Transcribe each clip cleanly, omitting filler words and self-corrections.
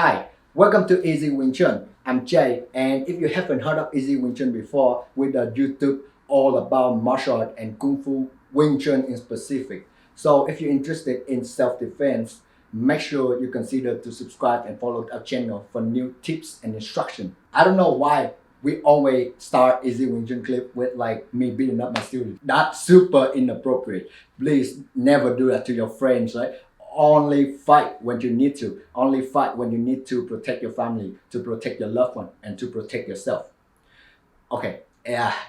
Hi, welcome to EZ Wing Chun. I'm Jay, and if you haven't heard of EZ Wing Chun before, with a YouTube all about martial art and Kung Fu Wing Chun in specific. So if you're interested in self-defense, make sure you consider to subscribe and follow our channel for new tips and instruction. I don't know why we always start EZ Wing Chun clip with like me beating up my student. That's super inappropriate. Please never do that to your friends, right? Only fight when you need to. Only fight when you need to protect your family, to protect your loved one, and to protect yourself. Okay,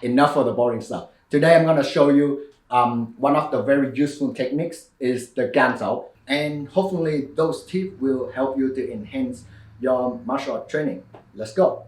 enough of the boring stuff. Today I'm gonna show you one of the very useful techniques is the Gansao, and hopefully those tips will help you to enhance your martial art training. Let's go.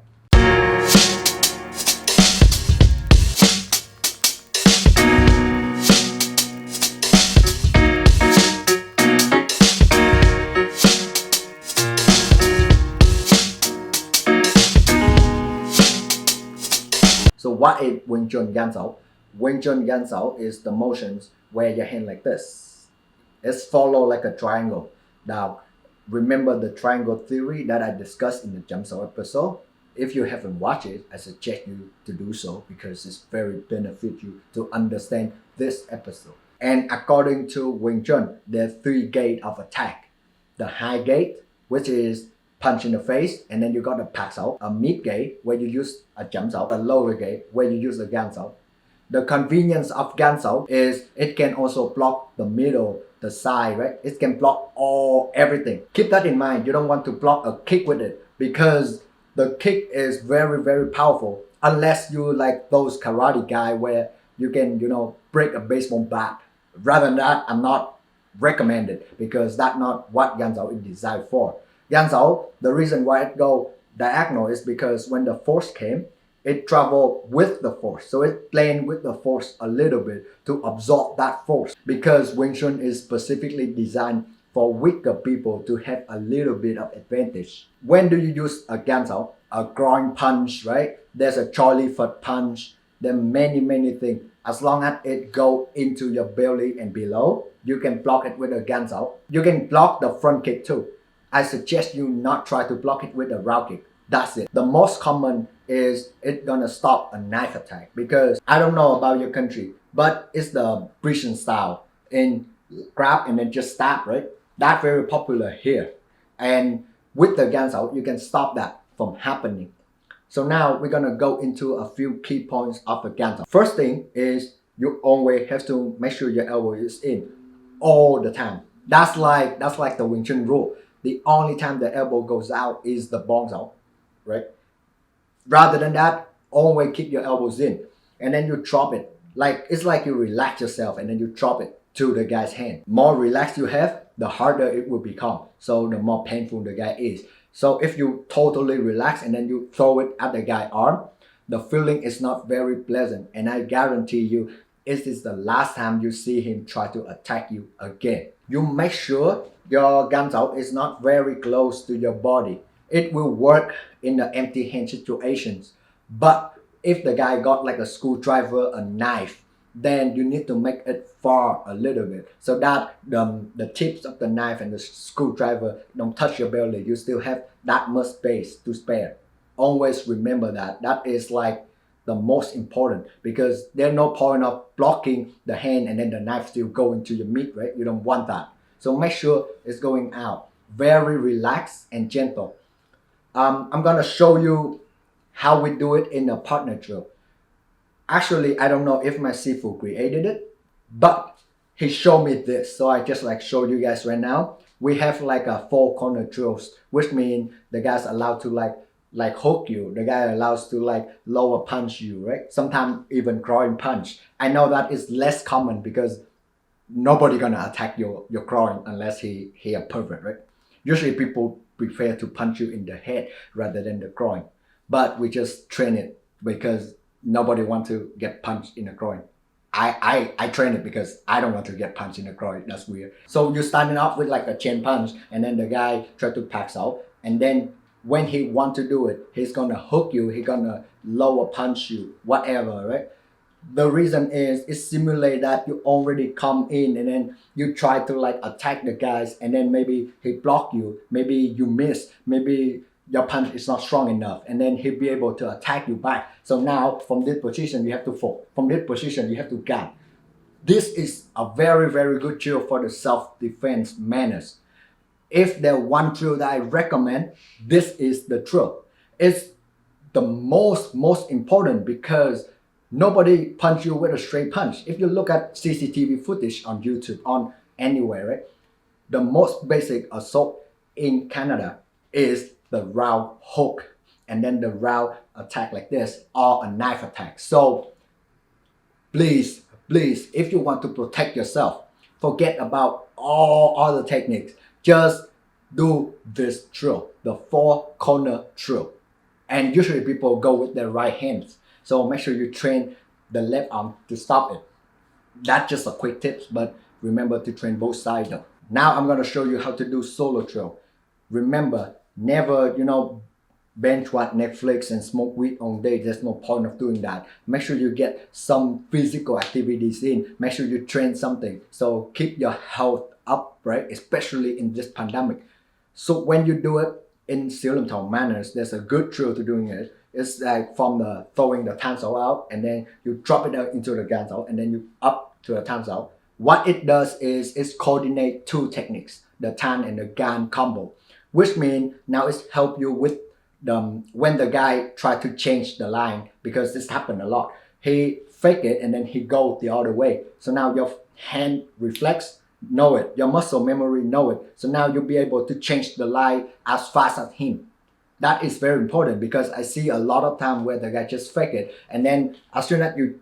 So what is Wing Chun Gansao? Wing Chun Gansao is the motions where your hand like this. It's follow like a triangle. Now, remember the triangle theory that I discussed in the Jump Sao episode? If you haven't watched it, I suggest you to do so because it's very benefit you to understand this episode. And according to Wing Chun, there are 3 gates of attack. The high gate, which is punch in the face, and then you got a pak sao, a mid gate where you use a jump sao, a lower gate where you use a gan sao. The convenience of gan sao is it can also block the middle, the side, right? It can block everything. Keep that in mind. You don't want to block a kick with it because the kick is very powerful unless you like those karate guy where you can break a baseball bat. Rather than that, I'm not recommended because that's not what gan sao is designed for. Gansao, the reason why it go diagonal is because when the force came, it traveled with the force. So it playing with the force a little bit to absorb that force. Because Wing Chun is specifically designed for weaker people to have a little bit of advantage. When do you use a Gansao? A groin punch, right? There's a Charlie foot punch. There are many things. As long as it go into your belly and below, you can block it with a Gansao. You can block the front kick too. I suggest you not try to block it with a round kick. That's it. The most common is it's gonna stop a knife attack because I don't know about your country, but it's the British style in grab and then just stab, right? That's very popular here. And with the Gansao, you can stop that from happening. So now we're gonna go into a few key points of the Gansao. First thing is you always have to make sure your elbow is in all the time. That's like the Wing Chun rule. The only time the elbow goes out is the bong out, right? Rather than that, always keep your elbows in. And then you drop it. It's like you relax yourself and then you drop it to the guy's hand. More relaxed you have, the harder it will become. So the more painful the guy is. So if you totally relax and then you throw it at the guy's arm, the feeling is not very pleasant. And I guarantee you, it is the last time you see him try to attack you again. You make sure your Gansao is not very close to your body. It will work in the empty hand situations. But if the guy got like a screwdriver, a knife, then you need to make it far a little bit so that the tips of the knife and the screwdriver don't touch your belly. You still have that much space to spare. Always remember that. That is like the most important because there's no point of blocking the hand and then the knife still go into your meat, right? You don't want that. So make sure it's going out. Very relaxed and gentle. I'm gonna show you how we do it in a partner drill. Actually, I don't know if my Sifu created it, but he showed me this. So I just show you guys right now. We have like a 4 corner drills, which means the guy's allowed to like hook you. The guy allows to lower punch you, right? Sometimes even groin punch. I know that is less common because nobody gonna attack your groin unless he a pervert, right? Usually people prefer to punch you in the head rather than the groin. But we just train it because nobody want to get punched in the groin. I train it because I don't want to get punched in the groin. That's weird. So you're starting off with like a chain punch and then the guy try to pass out and then when he want to do it, he's gonna hook you, he's gonna lower punch you, whatever, right? The reason is it simulates that you already come in and then you try to like attack the guys, and then maybe he block you, maybe you miss, maybe your punch is not strong enough, and then he'll be able to attack you back. So now from this position you have to fall, from this position you have to guard. This is a very very good drill for the self-defense manners. If there's one drill that I recommend, this is the drill. It's the most important because nobody punch you with a straight punch. If you look at CCTV footage on YouTube, on anywhere, right? The most basic assault in Canada is the round hook, and then the round attack like this, or a knife attack. So please, if you want to protect yourself, forget about all other techniques. Just do this drill, the four corner drill. And usually people go with their right hands. So make sure you train the left arm to stop it. That's just a quick tip, but remember to train both sides though. Now I'm gonna show you how to do solo drill. Remember, never, binge watch Netflix and smoke weed all day. There's no point of doing that. Make sure you get some physical activities in. Make sure you train something. So keep your health up, right? Especially in this pandemic. So when you do it in Silimtong manners, there's a good drill to doing it. It's like from the throwing the tansao out, and then you drop it out into the gansao, and then you up to the tansao. What it does is it's coordinate two techniques, the tan and the gan combo, which means now it's help you with when the guy try to change the line, because this happened a lot. He fake it and then he go the other way. So now your hand reflex know it, your muscle memory know it. So now you'll be able to change the line as fast as him. That is very important because I see a lot of time where the guy just fake it, and then as soon as you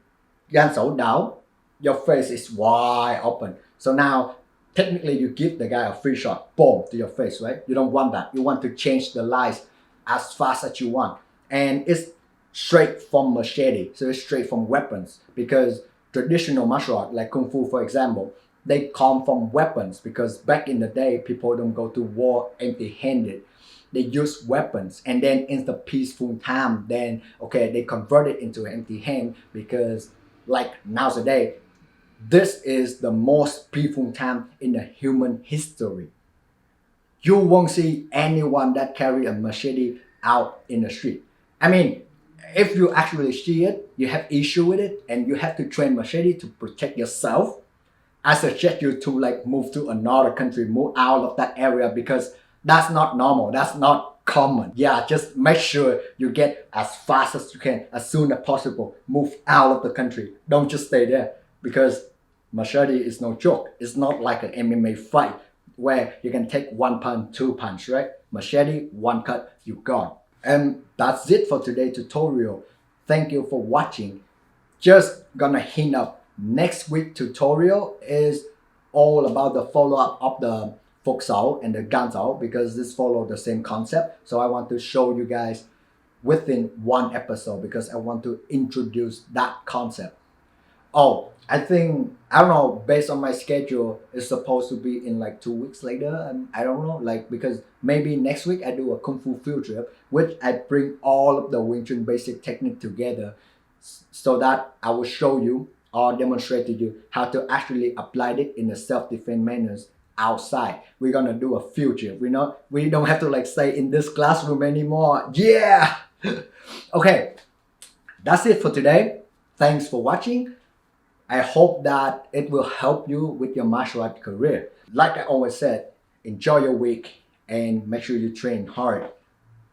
gan so down, your face is wide open. So now technically you give the guy a free shot, boom, to your face, right? You don't want that. You want to change the lines as fast as you want. And it's straight from machete, so it's straight from weapons, because traditional martial art like Kung Fu, for example, they come from weapons, because back in the day, people don't go to war empty-handed. They use weapons, and then in the peaceful time, then okay, they convert it into an empty hand, because like nowadays, this is the most peaceful time in the human history. You won't see anyone that carry a machete out in the street. I mean, if you actually see it, you have issue with it, and you have to train machete to protect yourself, I suggest you to like move to another country, move out of that area, because that's not normal, that's not common. Yeah, just make sure you get as fast as you can, as soon as possible, move out of the country. Don't just stay there, because machete is no joke. It's not like an MMA fight where you can take one punch, two punch, right? Machete, one cut, you gone. And that's it for today's tutorial. Thank you for watching. Just gonna hint up, next week tutorial is all about the follow-up of the Fok Sao and the Gan Sao, because this follow the same concept. So I want to show you guys within one episode, because I want to introduce that concept. Oh, I think, I don't know, based on my schedule, it's supposed to be in like 2 weeks later. And I don't know, like, because maybe next week I do a Kung Fu field trip, which I bring all of the Wing Chun basic technique together, so that I will show you or demonstrate to you how to actually apply it in the self-defense manners outside. We're gonna do a field trip. We don't have to like stay in this classroom anymore. Yeah. Okay, that's it for today. Thanks for watching. I hope that it will help you with your martial art career. Like I always said, enjoy your week and make sure you train hard.